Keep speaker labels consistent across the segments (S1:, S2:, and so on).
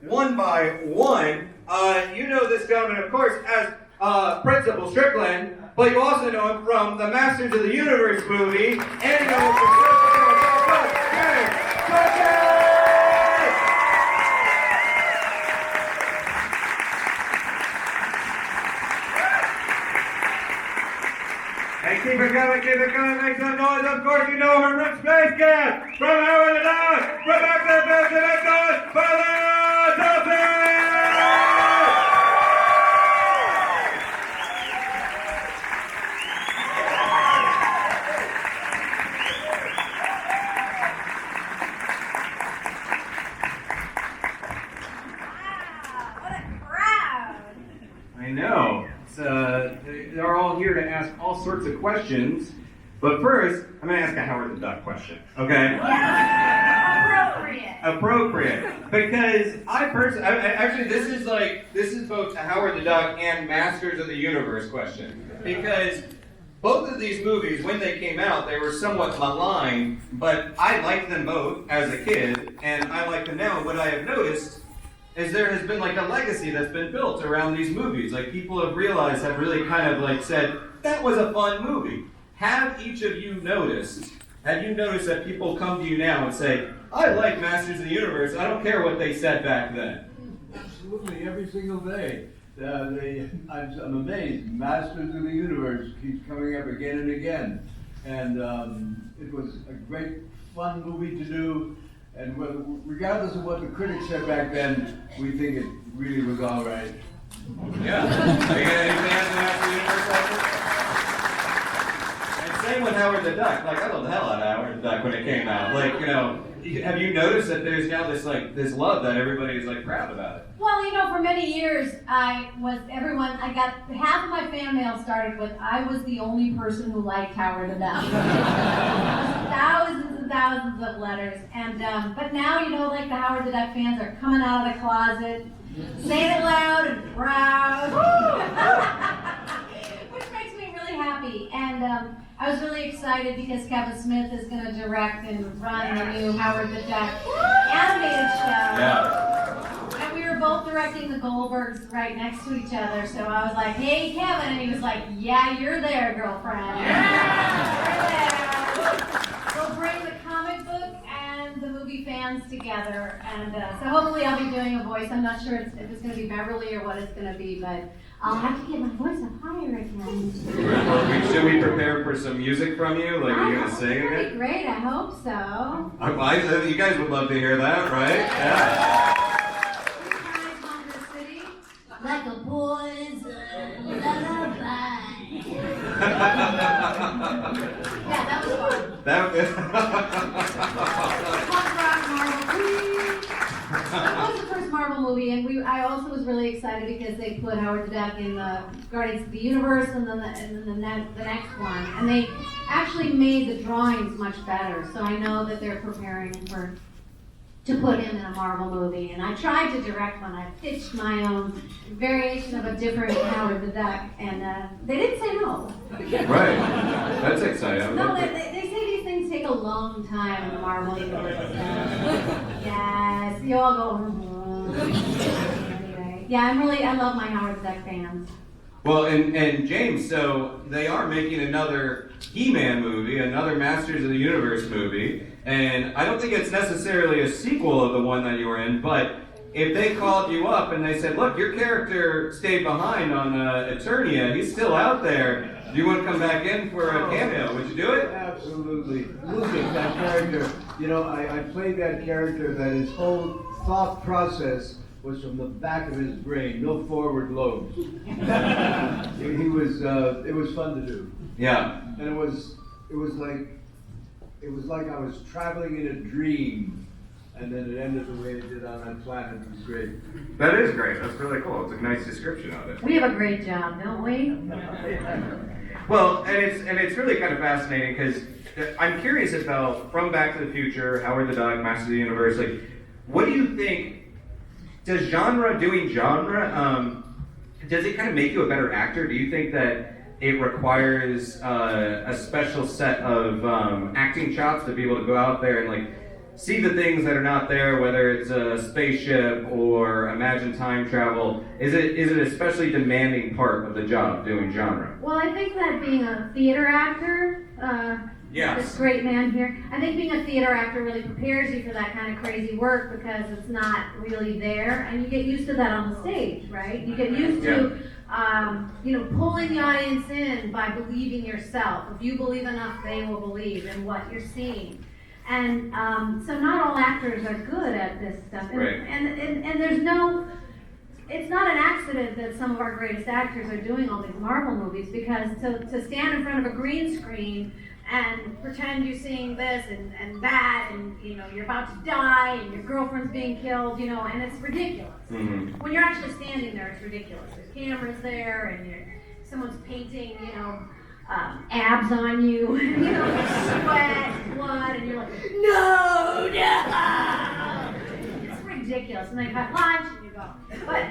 S1: one by one. You know this gentleman, of course, as Principal Strickland, but you also know him from the Masters of the Universe movie, and you know him from Tolkan! And keep it coming, make some noise. Of course, you know her from Space Camp, from Howard the Dog, from Back to the Future, make noise for Lea Thompson! I know. They're all here to ask all sorts of questions. But first, I'm going to ask a Howard the Duck question, okay?
S2: Yeah.
S1: Appropriate. Because actually, this is both a Howard the Duck and Masters of the Universe question. Because both of these movies, when they came out, they were somewhat maligned, but I liked them both as a kid, and I like them now. What I have noticed is there has been like a legacy that's been built around these movies. Like people have realized, have really kind of like said, that was a fun movie. Have each of you noticed, that people come to you now and say, I like Masters of the Universe, I don't care what they said back then?
S3: Absolutely, every single day. I'm amazed. Masters of the Universe keeps coming up again and again. And it was a great, fun movie to do. And regardless of what the critics said back then, we think it really was all right.
S1: Yeah. Are you got any fans of Masters of the Universe? And same with Howard the Duck. Like, I love the hell out of Howard the Duck when it came out. Like, you know, have you noticed that there's now this love that everybody is like proud about it?
S2: Well, you know, for many years, I got half of my fan mail started with, I was the only person who liked Howard the Duck. Thousands and thousands of letters. And, but now, you know, like the Howard the Duck fans are coming out of the closet, saying it loud and proud. Which makes me really happy. And I was really excited because Kevin Smith is going to direct and run the new Howard the Duck animated show.
S1: Yeah.
S2: And we were both directing the Goldbergs right next to each other, so I was like, hey, Kevin, and he was like, yeah, you're there, girlfriend. Yeah! You're there. We'll bring the comic book and the movie fans together, and so hopefully I'll be doing a voice. I'm not sure if it's going to be Beverly or what it's going to be, but I'll have to get my voice up higher again.
S1: Should we prepare for some music from you? Like, are you going to sing again?
S2: That'd be great, I hope so.
S1: You guys would love to hear that, right? Yeah.
S2: Like a poison lullaby. Yeah, that was fun.
S1: That
S2: was the first Marvel movie, and I also was really excited because they put Howard the Duck in the Guardians of the Universe, and then the next one, and they actually made the drawings much better. So I know that they're preparing to put him in a Marvel movie, and I tried to direct one. I pitched my own variation of a different Howard the Duck, and they didn't say no.
S1: Right. That's exciting.
S2: No, they say these things take a long time in the Marvel universe. Yes, you all go. Anyway, yeah, I love my Howard the Duck fans.
S1: Well, and James, so they are making another He-Man movie, another Masters of the Universe movie, and I don't think it's necessarily a sequel of the one that you were in, but if they called you up and they said, look, your character stayed behind on Eternia, he's still out there, do you want to come back in for a cameo? Would you do it?
S3: Absolutely. Lucas, that character, you know, I played that character that his whole thought process was from the back of his brain, no forward lobes. It was fun to do.
S1: Yeah.
S3: And it was like I was traveling in a dream, and then it ended the way it did on that planet. It was great.
S1: That is great. That's really cool. It's a nice description of it.
S2: We have a great job, don't we?
S1: Well, and it's really kind of fascinating because I'm curious about from Back to the Future, Howard the Duck, Masters of the Universe. Like, what do you think? Does doing genre, does it kind of make you a better actor? Do you think that it requires a special set of acting chops to be able to go out there and like see the things that are not there, whether it's a spaceship or imagine time travel? Is it an especially demanding part of the job doing genre?
S2: Well, I think that being a theater actor,
S1: Yes.
S2: this great man here, I think being a theater actor really prepares you for that kind of crazy work because it's not really there, and you get used to that on the stage, right? You get used to, pulling the audience in by believing yourself. If you believe enough, they will believe in what you're seeing. And so not all actors are good at this stuff. And,
S1: Right.
S2: and there's no, it's not an accident that some of our greatest actors are doing all these Marvel movies, because to stand in front of a green screen and pretend you're seeing this and that, and you're about to die and your girlfriend's being killed, and it's ridiculous.
S1: Mm-hmm.
S2: When you're actually standing there, it's ridiculous. There's cameras there, and someone's painting, abs on you, sweat, blood, and you're like, no. It's ridiculous. And they cut lunch, and you go. But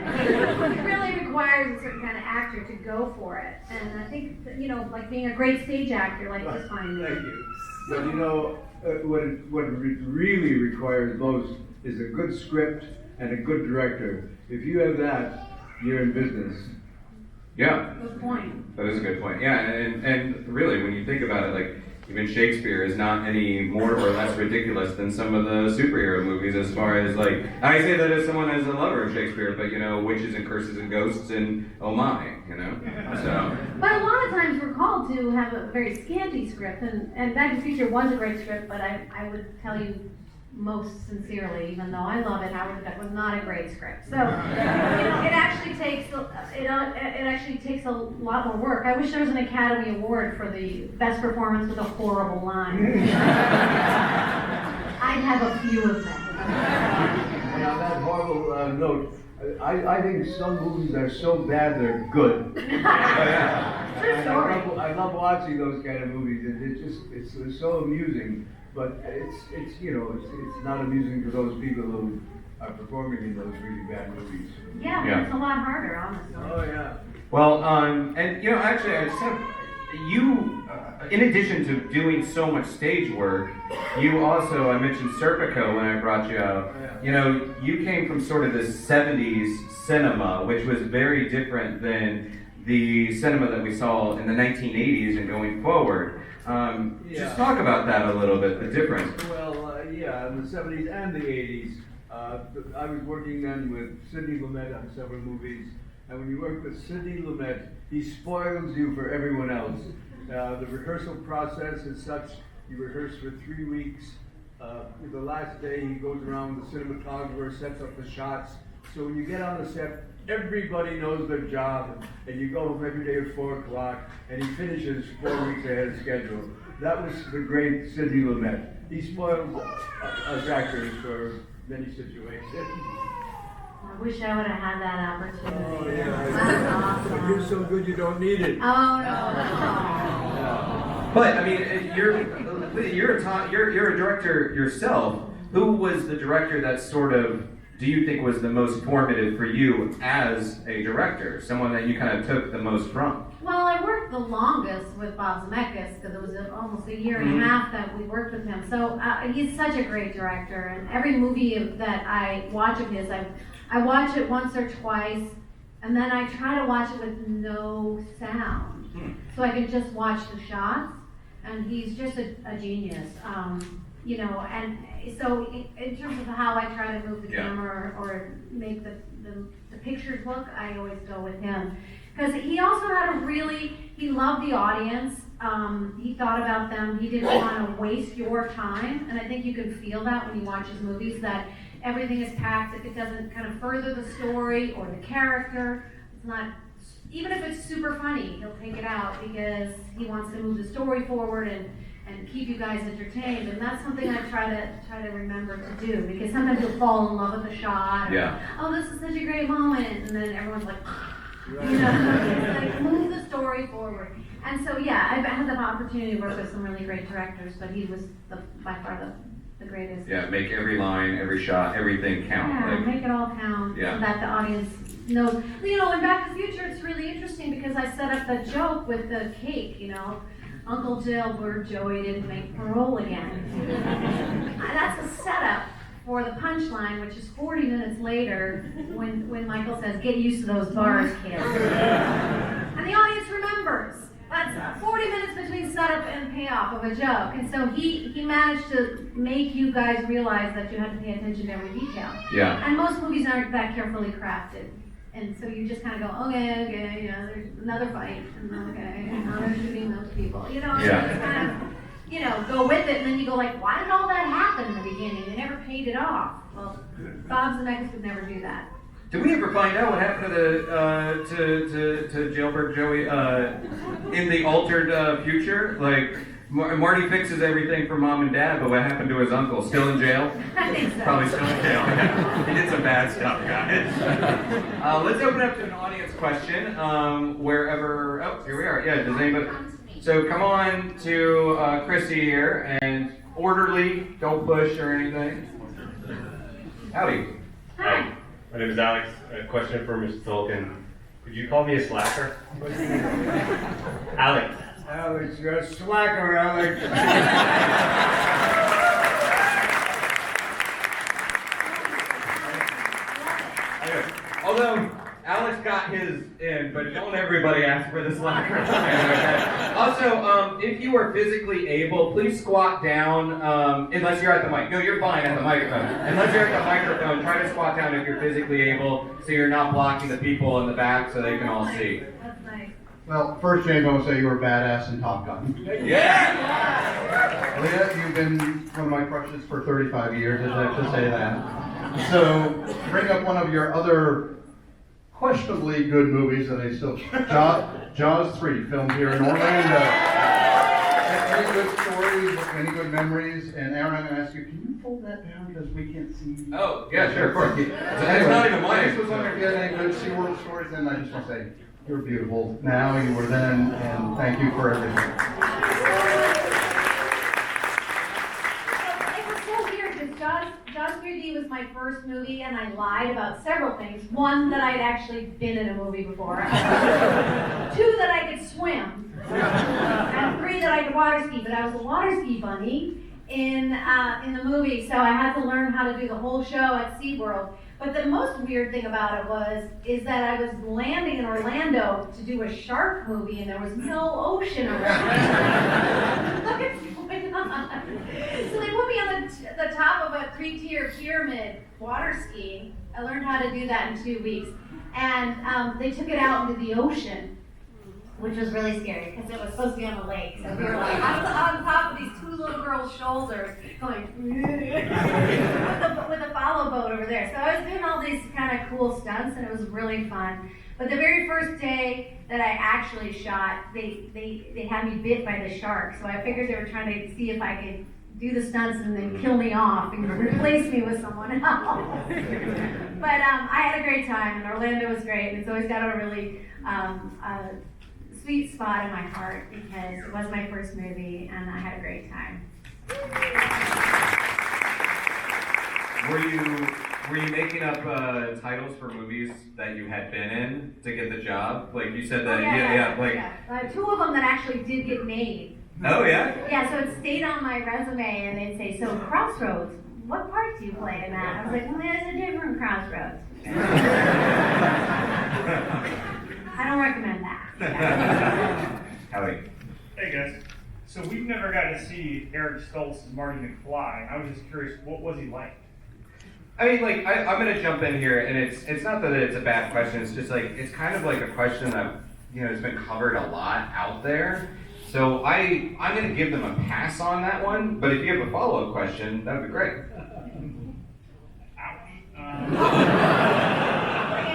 S2: it really requires a certain kind of actor to go for it. And I think that, like being a great stage actor, like this fine
S3: Thank
S2: man.
S3: you. But what it really requires most is a good script and a good director. If you have that, you're in business.
S1: Yeah.
S2: Good point.
S1: That is a good point. Yeah, and really, when you think about it, like, even Shakespeare is not any more or less ridiculous than some of the superhero movies as far as, like, I say that as someone as a lover of Shakespeare, but, witches and curses and ghosts and oh my, so.
S2: But a lot of times we're called to have a very scanty script, and Back to the Future was a great script, but I would tell you most sincerely, even though I love it, Howard the Duck was not a great script. So it actually takes a lot more work. I wish there was an Academy Award for the best performance with a horrible line. I'd have a few of them.
S3: And on that horrible note, I think some movies are so bad they're good.
S2: True story.
S3: I love watching those kind of movies. It's so amusing. But it's not amusing to those people who are performing in those really bad movies.
S2: Yeah,
S1: Yeah.
S2: it's a lot harder, honestly.
S3: Oh yeah.
S1: Well, actually, I just have, in addition to doing so much stage work, you also, I mentioned Serpico when I brought you out.
S3: Yeah.
S1: You came from sort of the 70s cinema, which was very different than the cinema that we saw in the 1980s and going forward. Just talk about that a little bit, the difference.
S3: Well, in the 70s and the 80s, I was working then with Sidney Lumet on several movies, and when you work with Sidney Lumet, he spoils you for everyone else. The rehearsal process is such, you rehearse for 3 weeks. The last day he goes around, the cinematographer sets up the shots, so when you get on the set, everybody knows their job, and you go home every day at 4 o'clock, and he finishes 4 weeks ahead of schedule. That was the great Sidney Lumet. He spoiled us actors for many situations.
S2: I wish I would have had that opportunity.
S3: Oh, yeah.
S2: That's awesome.
S3: But you're so good you don't need it.
S2: Oh, no.
S1: But I mean, you're a director yourself. Who was the director that sort of, do you think, was the most formative for you as a director? Someone that you kind of took the most from?
S2: Well, I worked the longest with Bob Zemeckis because it was almost a year and a half that we worked with him. So he's such a great director, and every movie that I watch of his, I watch it once or twice, and then I try to watch it with no sound, so I can just watch the shots. And he's just a genius, and so in terms of how I try to move the camera or make the pictures look, I always go with him. Because he also had he loved the audience, he thought about them, he didn't want to waste your time, and I think you can feel that when you watch his movies, that everything is packed. If it doesn't kind of further the story or the character, it's not, even if it's super funny, he'll take it out because he wants to move the story forward and keep you guys entertained. And that's something I try to remember to do, because sometimes you'll fall in love with a shot. Oh, this is such a great moment, and then everyone's like, it's like move the story forward. And so I've had the opportunity to work with some really great directors, but he was by far the greatest.
S1: Yeah, make every line, every shot, everything count.
S2: Yeah, make it all count, so that the audience knows. In Back to the Future, it's really interesting because I set up the joke with the cake, Uncle Jailbird Joey didn't make parole again. That's a setup for the punchline, which is 40 minutes later when Michael says, "Get used to those bars, kids." And the audience remembers. That's 40 minutes between setup and payoff of a joke. And so he managed to make you guys realize that you had to pay attention to every detail.
S1: Yeah.
S2: And most movies aren't that carefully crafted. And so you just kind of go, okay, you know, there's another fight, and okay, and now they're shooting those people. You know,
S1: Yeah.
S2: you just kind of, you know, go with it, and then you go like, why did all that happen in the beginning? They never paid it off. Well, Bob Zemeckis would never do that.
S1: Did we ever find out what happened to the to Jailbird Joey in the altered future? Like Marty fixes everything for mom and dad, but what happened to his uncle? Still in jail?
S2: I think so.
S1: Probably still in jail. He did some bad stuff, guys. Let's open up to an audience question. Wherever. Oh, here we are. Yeah. Does anybody? So come on to Chrissy here, and orderly. Don't push or anything. Howdy.
S2: Hi.
S4: My name is Alex. A question for Mr. Tolkan. Could you call me a slacker? Alex.
S3: Alex, you're a slacker, Alex.
S1: Although Alex got his in, but don't everybody ask for the slacker. Also, if you are physically able, please squat down, unless you're at the mic. No, you're fine at the microphone. Unless you're at the microphone, try to squat down if you're physically able, so you're not blocking the people in the back so they can all see.
S2: That's nice.
S5: Well, first, James, I want to say you were a badass in Top Gun.
S1: Yeah!
S5: Leah, you've been one of my crushes for 35 years, I have to say that. So, bring up one of your other questionably good movies that I still... Jaws 3, filmed here in Orlando. Any good stories, any good memories? And Aaron, I'm going to ask you, can you fold that down because we can't see...
S1: Oh, yeah, sure, of course.
S5: It's
S1: not even mine.
S5: I just was wondering if you had any good SeaWorld stories, and I just want to say, you're beautiful now, you were then, and thank you for everything.
S2: It was so weird because Jaws 3D was my first movie, and I lied about several things. One, that I'd actually been in a movie before. 2, that I could swim. And 3, that I could water ski. But I was a water ski bunny in the movie, so I had to learn how to do the whole show at SeaWorld. But the most weird thing about it is that I was landing in Orlando to do a shark movie, and there was no ocean around. What is going on? So they put me on the top of a 3-tier pyramid water skiing. I learned how to do that in 2 weeks. And they took it out into the ocean, which was really scary because it was supposed to be on the lake. So we were like on top of these 2 little girls' shoulders going with a follow boat over there. So I was doing all these kind of cool stunts, and it was really fun. But the very first day that I actually shot, they had me bit by the shark. So I figured they were trying to see if I could do the stunts and then kill me off and replace me with someone else. But I had a great time, and Orlando was great. And it's always got a really sweet spot in my heart because it was my first movie, and I had a great time.
S1: Were you making up titles for movies that you had been in to get the job? Like you said that,
S2: yeah. 2 of them that actually did get made.
S1: Oh yeah?
S2: Yeah, so it stayed on my resume, and they'd say, so Crossroads, what part do you play in that? I was like, well, there's a different Crossroads. I don't recommend that.
S1: Howdy.
S6: Hey guys, so we've never got to see Eric Stoltz as Marty McFly. I was just curious, what was he like?
S1: I mean, like, I'm gonna jump in here, and it's not that it's a bad question. It's just like it's kind of like a question that has been covered a lot out there. So I'm gonna give them a pass on that one. But if you have a follow-up question, that would be great.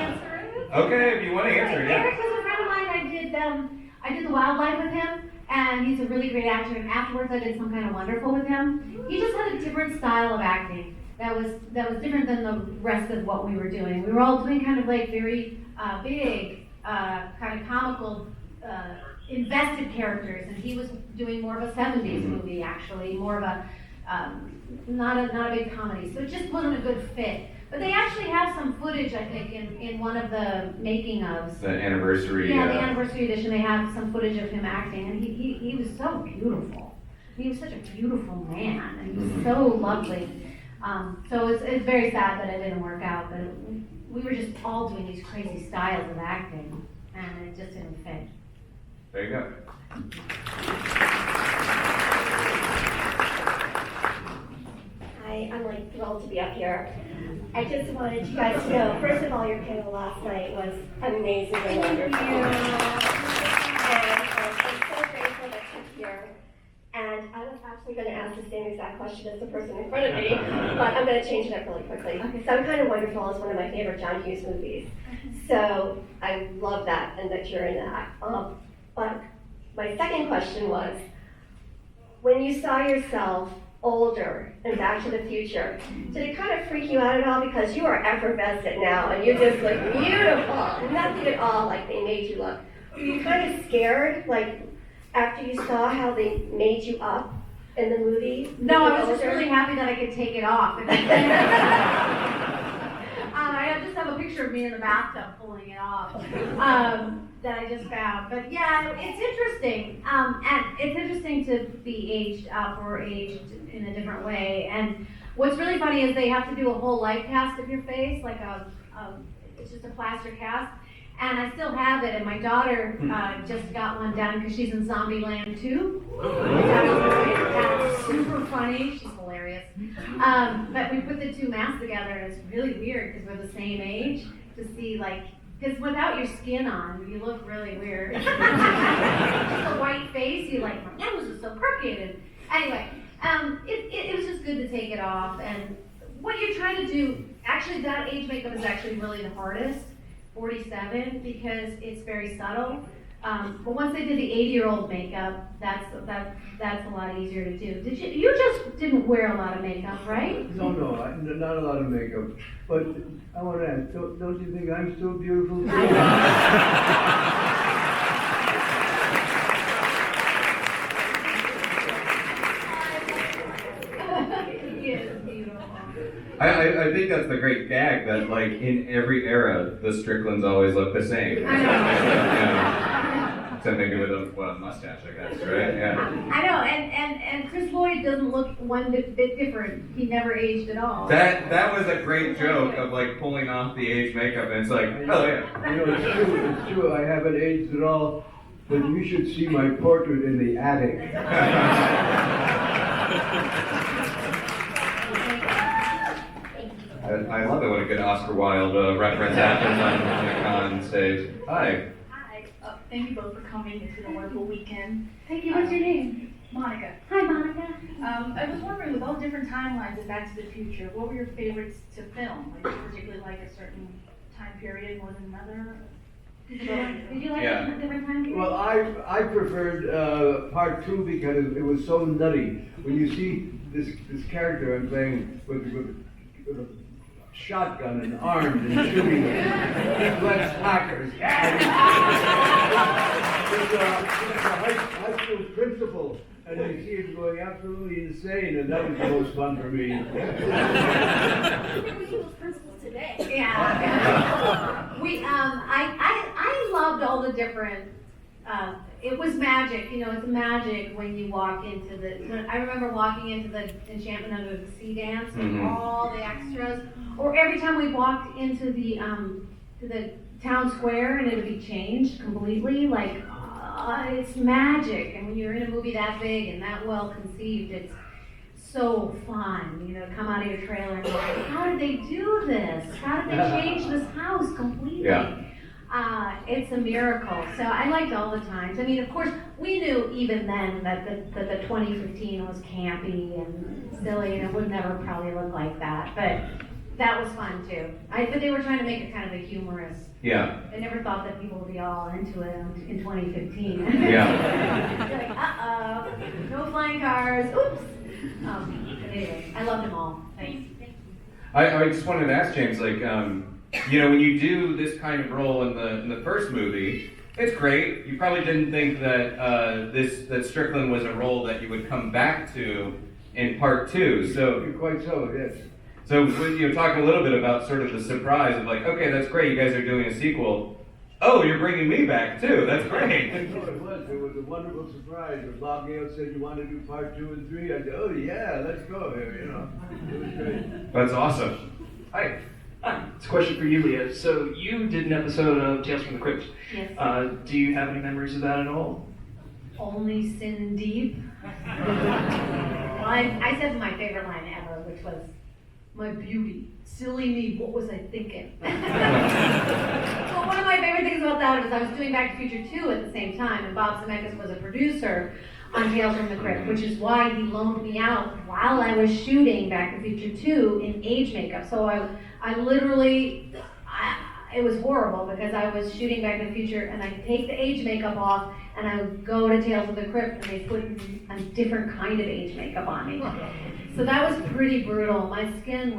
S2: Answer it?
S1: Okay, if you want to answer, yeah.
S2: Eric was a friend of mine. I did the wildlife with him, and he's a really great actor. And afterwards, I did Some Kind of Wonderful with him. He just had a different style of acting that was different than the rest of what we were doing. We were all doing kind of like very big, kind of comical, invested characters, and he was doing more of a 70s movie, actually, more of a not a big comedy. So it just wasn't a good fit. But they actually have some footage, I think, in one of the making ofs.
S1: The anniversary.
S2: Yeah, the anniversary edition, they have some footage of him acting, and he was so beautiful. He was such a beautiful man, and he was so lovely. So it's very sad that it didn't work out, but we were just all doing these crazy styles of acting, and it just didn't fit.
S1: There you go.
S7: Hi, I'm like thrilled to be up here. I just wanted you guys to know, first of all, your panel last night was amazing and wonderful. And I'm so grateful that you're here. And I was actually going to ask the same exact question as the person in front of me, but I'm going to change it up really quickly. Some Kind of Wonderful is one of my favorite John Hughes movies. So I love that and that you're in that. But my second question was, when you saw yourself older and Back to the Future, did it kind of freak you out at all? Because you are effervescent now and you just look beautiful. Nothing at all like they made you look. Were you kind of scared, like after you saw how they made you up in the movie?
S2: No, I was just really happy that I could take it off. I just have a picture of me in the bathtub pulling it off that I just found. But yeah, it's interesting. And it's interesting to be aged up or aged in a different way. And what's really funny is they have to do a whole life cast of your face, like it's just a plaster cast. And I still have it, and my daughter just got one done because she's in Zombieland 2. That's super funny. She's hilarious. But we put the two masks together, and it's really weird because we're the same age to see, like, because without your skin on, you look really weird. Just a white face, you like, my nose is so crooked. And anyway, it was just good to take it off. And what you're trying to do, actually, that age makeup is actually really the hardest. 47, because it's very subtle. But once they did the 80-year-old makeup, that's a lot easier to do. You just didn't wear a lot of makeup, right?
S3: No, not a lot of makeup. But I want to ask, don't you think I'm still beautiful too?
S2: He is beautiful.
S1: I think that's the great gag that, like, in every era, the Stricklands always look the same.
S2: I know.
S1: Yeah. Except maybe with a mustache, I guess, right? Yeah.
S2: I know, and Chris Lloyd doesn't look one bit different. He never aged at all.
S1: That was a great joke of, like, pulling off the age makeup, and it's like, oh yeah.
S3: You know, it's true, I haven't aged at all, but you should see my portrait in the attic.
S1: I love it when a good Oscar Wilde reference happens on stage. Hi.
S8: Hi. Thank you both for coming. It's been a wonderful weekend.
S2: Thank you. What's your name?
S8: Monica.
S2: Hi, Monica.
S8: I was wondering, with all different timelines of Back to the Future, what were your favorites to film? Like, did you particularly like a certain time period more than another?
S2: Did you like
S1: Yeah.
S2: a different time period?
S3: Well, I preferred part 2 because it was so nutty. When you see this character I'm playing with a shotgun and armed and shooting Let's hackers. There's a high school principal, and you see him going absolutely insane, and that was the most fun for me.
S7: We see those principals today.
S2: Yeah. I loved all the different. It was magic, you know. It's magic when you walk into I remember walking into the Enchantment Under the Sea dance with all the extras, or every time we walked into the to the town square and it would be changed completely. Like it's magic, and when you're in a movie that big and that well conceived, it's so fun, you know, to come out of your trailer and be like, how did they do this? How did they change this house completely?
S1: Yeah.
S2: It's a miracle. So I liked all the times. I mean, of course, we knew even then that the 2015 was campy and silly, and it would never probably look like that. But that was fun too. But they were trying to make it kind of a humorous.
S1: Yeah.
S2: I never thought that people would be all into it in 2015.
S1: Yeah.
S2: You're like, uh-oh, no flying cars. Oops. But anyway, I loved them all. Thanks.
S1: I just wanted to ask James, like, you know, when you do this kind of role in the first movie, it's great. You probably didn't think that that Strickland was a role that you would come back to in part 2. So
S3: Quite so, yes.
S1: So talk a little bit about sort of the surprise of like, okay, that's great, you guys are doing a sequel. Oh, you're bringing me back too. That's great.
S3: It was a wonderful surprise. When Bob Gale said you want to do part 2 and 3, I said, oh yeah, let's go here, you know. It was great.
S1: That's awesome.
S9: Hi. It's a question for you, Leah. So you did an episode of Tales from the Crypt.
S2: Yes.
S9: Do you have any memories of that at all?
S2: Only sin deep. Well, I said my favorite line ever, which was, "My beauty, silly me, what was I thinking?" So one of my favorite things about that was I was doing Back to the Future 2 at the same time, and Bob Zemeckis was a producer on Tales from the Crypt, which is why he loaned me out while I was shooting Back to the Future 2 in age makeup. So I literally, it was horrible because I was shooting Back to the Future and I'd take the age makeup off and I would go to Tales of the Crypt and they put a different kind of age makeup on me. So that was pretty brutal. My skin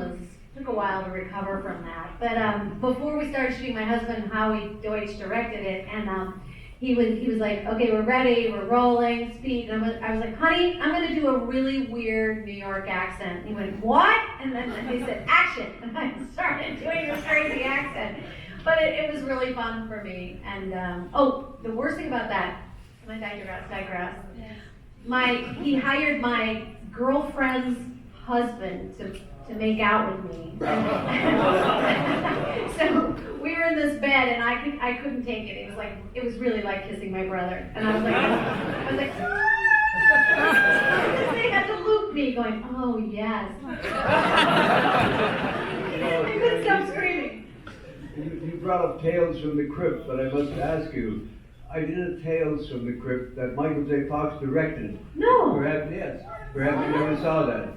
S2: took a while to recover from that. But before we started shooting, my husband, Howie Deutsch, directed it, and he was like, okay, we're ready, we're rolling, speed. And I was like, honey, I'm gonna do a really weird New York accent. He went, what? And then he said, action. And I started doing this crazy accent. But it was really fun for me. And the worst thing about that, I digress. He hired my girlfriend's husband to make out with me. So we were in this bed and I couldn't take it. It was really like kissing my brother. And I was like, they had to loop me going, oh yes. I couldn't stop screaming.
S3: You brought up Tales from the Crypt, but I must ask you, I did a Tales from the Crypt that Michael J. Fox directed.
S2: No.
S3: Perhaps you never saw that.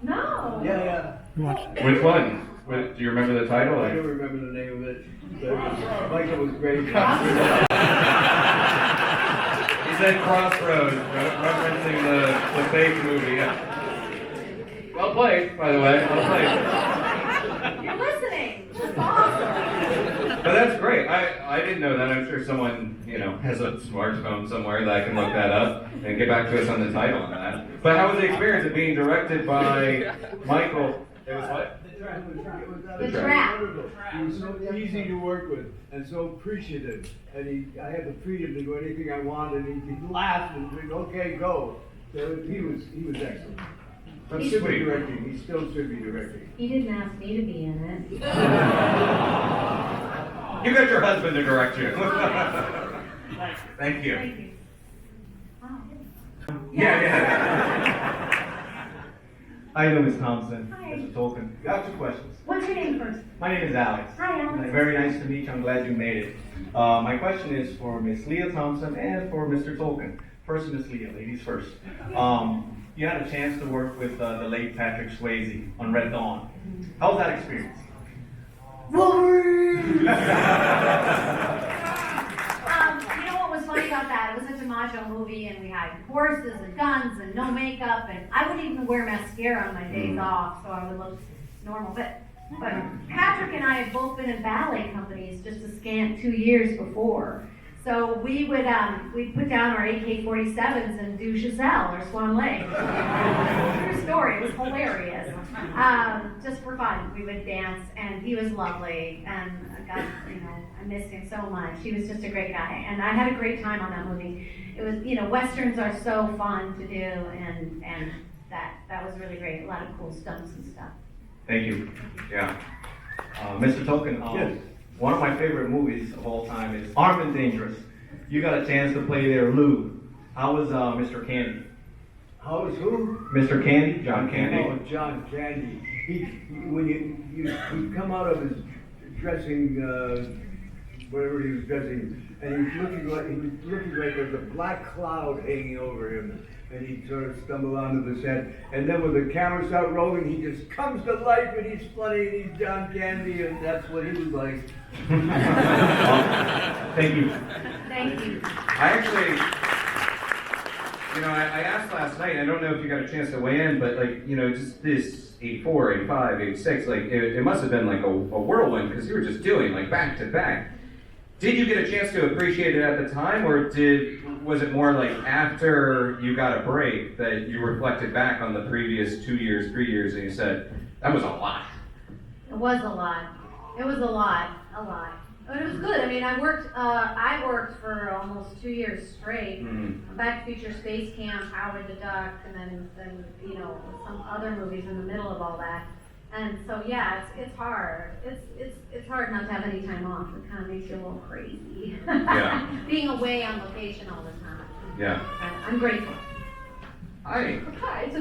S2: No.
S3: Yeah.
S1: Which one? Do you remember the title?
S3: I don't remember the name of it. But Michael was great.
S1: He said Crossroads, referencing the fake movie. Yeah. Well played, by the way. Well played.
S2: You're listening. That's awesome.
S1: But that's great. I didn't know that. I'm sure someone, has a smartphone somewhere that can look that up and get back to us on the title on that. But how was the experience of being directed by Michael? It was what?
S2: The Trap.
S3: He was so easy to work with and so appreciative. And I had the freedom to do anything I wanted. And he'd laugh and say, okay, go. So he was excellent. But should be directing. He still should be directing.
S2: He didn't ask me to be in it.
S1: You got your husband to direct you. Thank you.
S2: Thank you. Wow.
S1: Yeah.
S10: How you doing, Ms. Thompson?
S2: Hi.
S10: Mr. Tolkan. I have 2 questions.
S2: What's your name first?
S10: My name is Alex.
S2: Hi, Alex.
S10: Very nice to meet you. I'm glad you made it. My question is for Ms. Lea Thompson and for Mr. Tolkan. First, Ms. Lea, ladies first. You had a chance to work with the late Patrick Swayze on Red Dawn. How was that experience?
S2: Wolverine! You know what was funny about that? It was such a macho movie, and we had horses and guns and no makeup, and I wouldn't even wear mascara on my days off, so I would look normal. But Patrick and I had both been in ballet companies just a scant 2 years before. So we'd put down our AK-47s and do Giselle or Swan Lake. True story. It was hilarious. Just for fun, we would dance, and he was lovely, and I missed him so much. He was just a great guy, and I had a great time on that movie. It was, westerns are so fun to do, and that was really great. A lot of cool stunts and stuff.
S10: Thank you. Yeah. Mr. Tolkan,
S3: Yes.
S10: One of my favorite movies of all time is Armed and Dangerous. You got a chance to play there, Lou. How was Mr. Candy?
S3: How was who?
S10: Mr. Candy, John Candy.
S3: Oh, John Candy. When you come out of his dressing, whatever he was dressing, and he was looking like there was a black cloud hanging over him, and he'd sort of stumble onto the set, and then when the camera started rolling, he just comes to life, and he's funny, and he's John Candy, and that's what he was like.
S10: Thank you.
S2: Thank you.
S1: I actually, I asked last night, I don't know if you got a chance to weigh in, but just this 84, 85, 86, it must have been like a whirlwind because you were just doing back to back. Did you get a chance to appreciate it at the time, or was it more like after you got a break that you reflected back on the previous 2 years, 3 years, and you said, That was a lot.
S2: It was a lot. It was a lot. But it was good. I mean, I worked for almost 2 years straight. Back to Future, Space Camp, Howard the Duck, and then some other movies in the middle of all that. And so yeah, it's hard. It's hard not to have any time off. It kind of makes you a little crazy.
S1: Yeah.
S2: Being away on location all the time.
S1: Yeah.
S2: I'm grateful.
S1: Hi.
S11: Hi, so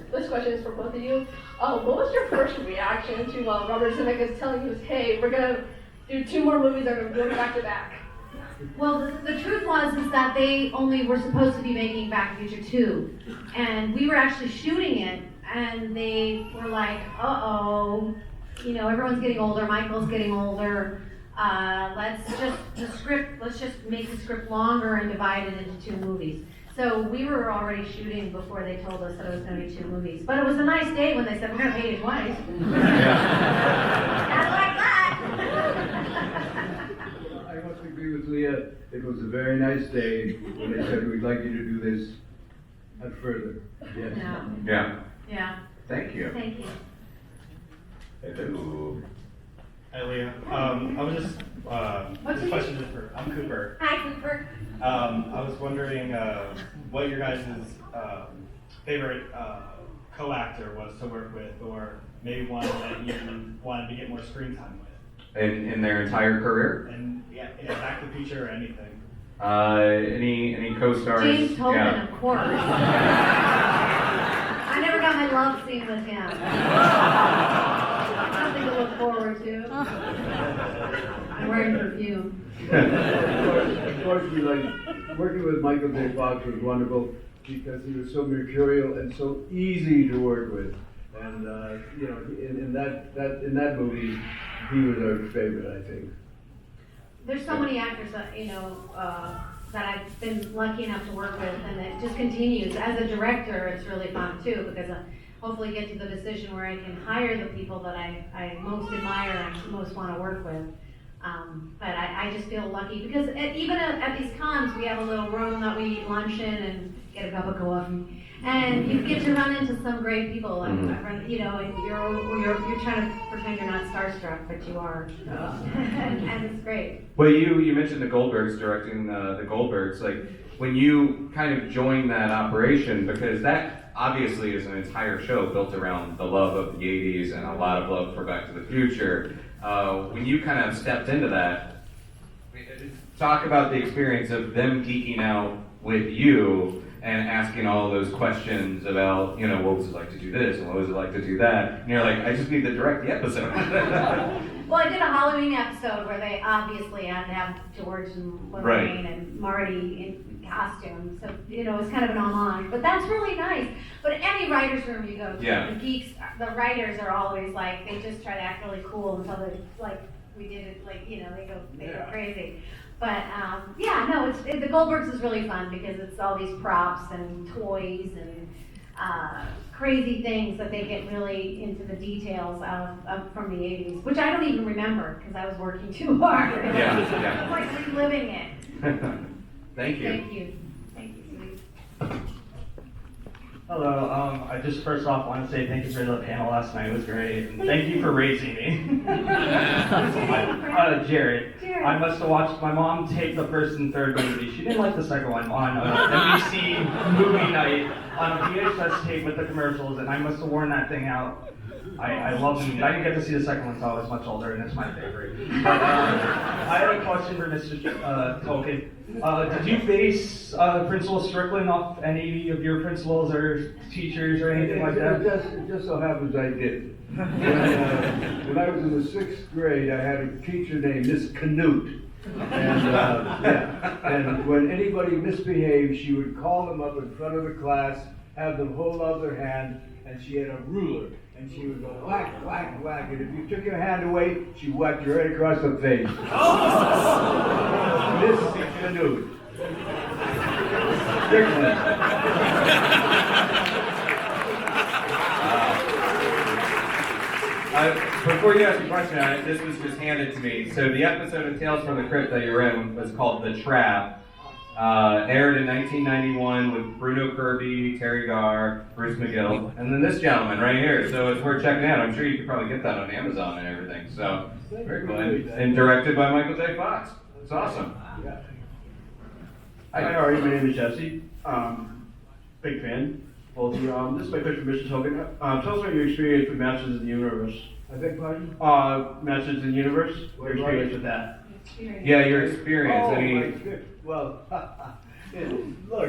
S11: this question is for both of you. What was your first reaction to Robert Zemeckis telling you, hey, we're gonna do 2 more movies that are gonna go back to back?
S2: Well, the truth was that they only were supposed to be making Back to the Future 2, and we were actually shooting it, and they were like, uh-oh, everyone's getting older, Michael's getting older, let's just make the script longer and divide it into 2 movies. So we were already shooting before they told us that it was going to be 2 movies. But it was a nice day when they said, we're going to pay you twice. I like that.
S3: I must agree with Leah. It was a very nice day when they said, we'd like you to do this and further. Yes.
S1: Yeah.
S2: Yeah.
S1: Thank you.
S2: Thank you.
S1: Hello.
S12: Hi, Leah. I was just, this question is for, I'm Cooper.
S2: Hi, Cooper.
S12: I was wondering what your guys' favorite co-actor was to work with, or maybe one that you wanted to get more screen time with.
S1: In their entire career?
S12: And yeah, Back to the Future or anything.
S1: Any co-stars?
S2: James Tolkan,
S1: Yeah.
S2: of course. I never got my love scene with him. Something to look forward to. I'm wearing perfume.
S3: Of course, we like working with Michael J. Fox was wonderful because he was so mercurial and so easy to work with. And in that movie, he was our favorite, I think.
S2: There's so many actors that that I've been lucky enough to work with, and it just continues. As a director, it's really fun too, because I hopefully get to the decision where I can hire the people that I most admire and most want to work with. But I just feel lucky because even at these cons, we have a little room that we eat lunch in and get a cup of coffee. And you get to run into some great people, and and you're trying to pretend you're not starstruck, but you are, and it's great.
S1: Well, you mentioned the Goldbergs directing the Goldbergs. Like when you kind of joined that operation, because that obviously is an entire show built around the love of the '80s and a lot of love for Back to the Future. When you kind of stepped into that, talk about the experience of them geeking out with you and asking all those questions about, what was it like to do this and what was it like to do that? And you're like, I just need to direct the episode.
S2: Well, I did a Halloween episode where they obviously had to have George and Lorraine and Marty in costume, so it was kind of an homage. But that's really nice. But any writer's room you go to, the geeks, the writers are always like, they just try to act really cool until they we did it, they go crazy. But the Goldbergs is really fun because it's all these props and toys and crazy things that they get really into the details of from the '80s, which I don't even remember because I was working too hard.
S1: Yeah.
S2: It's like reliving it.
S1: Thank you.
S2: Thank you, sweetie.
S12: Hello, I just first off want to say thank you for the panel last night, it was great, and thank you for raising me. Jared, I must have watched my mom take the first and third movie. She didn't like the second one on NBC movie night on a VHS tape with the commercials, and I must have worn that thing out. I love the movie. I didn't get to see the second one until I was much older, and it's my favorite. But, I had a question for Mr. Tolkan. Did you base Principal Strickland off any of your principals or teachers or anything like that?
S3: It just so happens I did. When I was in the 6th grade, I had a teacher named Miss Canute. And when anybody misbehaved, she would call them up in front of the class, have them hold out their hand, and she had a ruler. And she would go whack, whack, whack, and if you took your hand away, she whacked you right across the face. Miss Canute. Strickland.
S1: Before you ask a question on it, this was just handed to me. So the episode of Tales from the Crypt that you were in was called The Trap. Aired in 1991 with Bruno Kirby, Terry Garr, Bruce McGill, and then this gentleman right here. So it's worth checking out. I'm sure you could probably get that on Amazon and everything. So very cool. And directed by Michael J. Fox. It's awesome.
S13: Hi, how are you? My name is Jesse. Big fan. Both of you. This is my question for Mr. Tolkan. Tell us about your experience with Masters of the Universe.
S3: I beg pardon?
S13: Masters of the Universe. Your experience with that.
S1: Yeah, your experience.
S3: Oh,
S1: I mean,
S3: my good. Well, look, I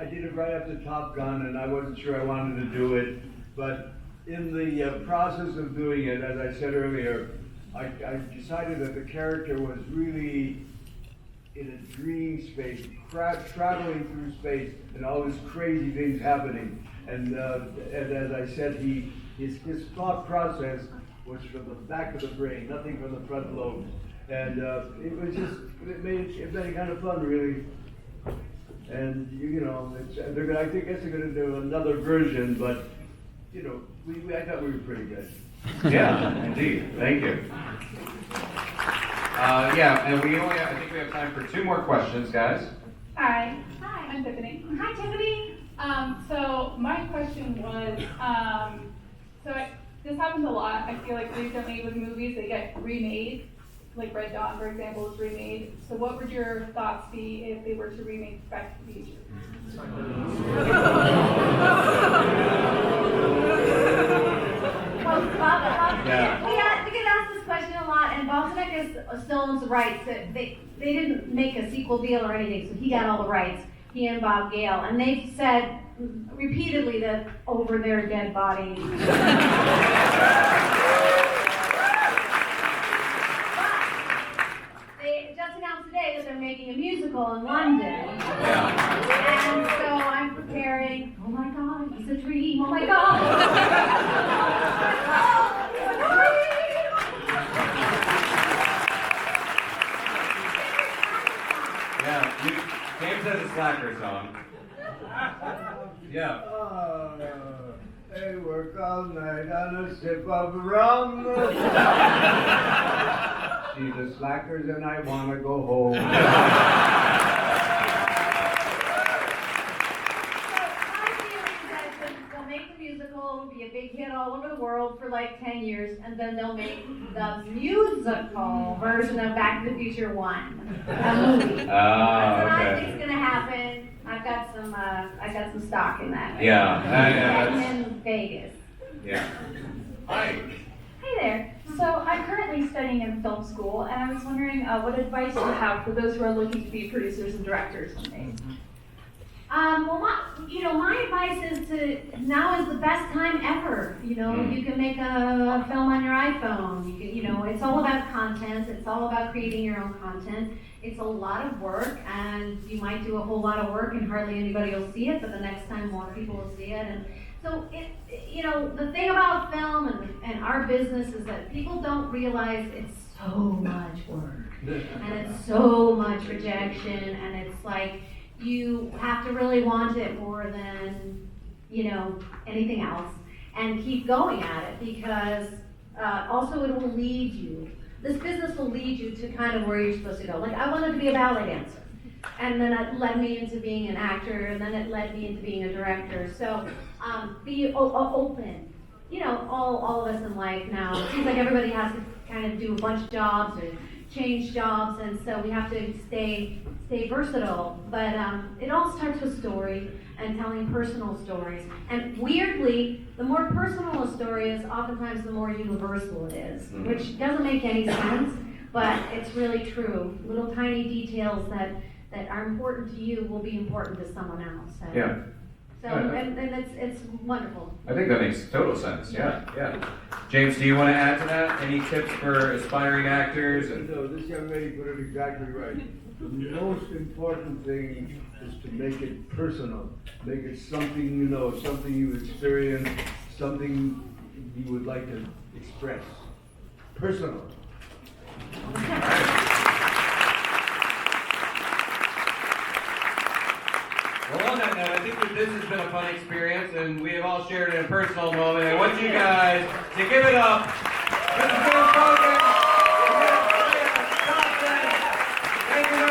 S3: did it right after Top Gun, and I wasn't sure I wanted to do it, but in the process of doing it, as I said earlier, I decided that the character was really in a dream space, traveling through space, and all these crazy things happening. And as I said, his thought process was from the back of the brain, nothing from the front lobe. And it made it kind of fun, really. And I think they're going to do another version, but I thought we were pretty good.
S1: yeah, indeed. Thank you. Yeah, and I think we have time for 2 more questions, guys.
S14: Hi. Hi. I'm Tiffany.
S2: Hi, Tiffany.
S14: So my question was, this happens a lot. I feel like recently with movies, they get remade. Like Red Dawn, for example, was remade. So what would your thoughts be if they were to remake Back to the Future?
S2: We get asked this question a lot, and Bob Zemeckis still owns the rights. They didn't make a sequel deal or anything, so he got all the rights, he and Bob Gale, and they've said repeatedly that over their dead body. They just announced today that they're making a musical in London. And so I'm preparing, oh my God, it's a dream, oh my God.
S1: Yeah, James has a slacker song. Yeah.
S3: They work all night on a sip of rum. She's a slackers and I want to go home.
S2: They'll make the musical, it'll be a big hit all over the world for like 10 years, and then they'll make the musical version of Back to the Future 1, a movie. That's what I think is going to happen. I've got some stock in that.
S1: Yeah.
S2: In Vegas.
S1: Yeah. Hi.
S8: Hey there. So I'm currently studying in film school, and I was wondering what advice you have for those who are looking to be producers and directors someday.
S2: My advice is now is the best time ever. You can make a film on your iPhone. It's all about content. It's all about creating your own content. It's a lot of work, and you might do a whole lot of work and hardly anybody will see it, but the next time more people will see it. And so, the thing about film and our business is that people don't realize it's so much work, and it's so much rejection, and it's like, you have to really want it more than, anything else, and keep going at it, because also it will lead you. This business will lead you to kind of where you're supposed to go. Like, I wanted to be a ballet dancer, and then it led me into being an actor, and then it led me into being a director. So be open. All of us in life now, it seems like everybody has to kind of do a bunch of jobs or change jobs, and so we have to stay versatile. But it all starts with story and telling personal stories. And weirdly, the more personal a story is, oftentimes the more universal it is, which doesn't make any sense, but it's really true. Little tiny details that are important to you will be important to someone else.
S1: Yeah.
S2: So, and it's wonderful.
S1: I think that makes total sense. Yeah. James, do you want to add to that? Any tips for aspiring actors?
S3: No, this young lady put it exactly right. The most important thing is to make it personal. Make it something you know, something you experience, something you would like to express. Personal.
S1: Well, on that note, I think that this has been a fun experience, and we have all shared in a personal moment. I want you guys to give it up. Mr. Tolkan, Lea Thompson, thank you,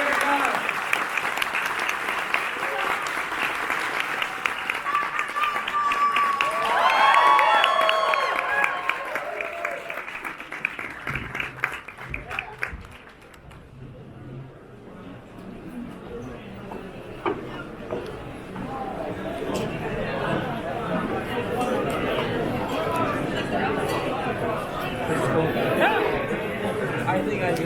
S15: I think I do.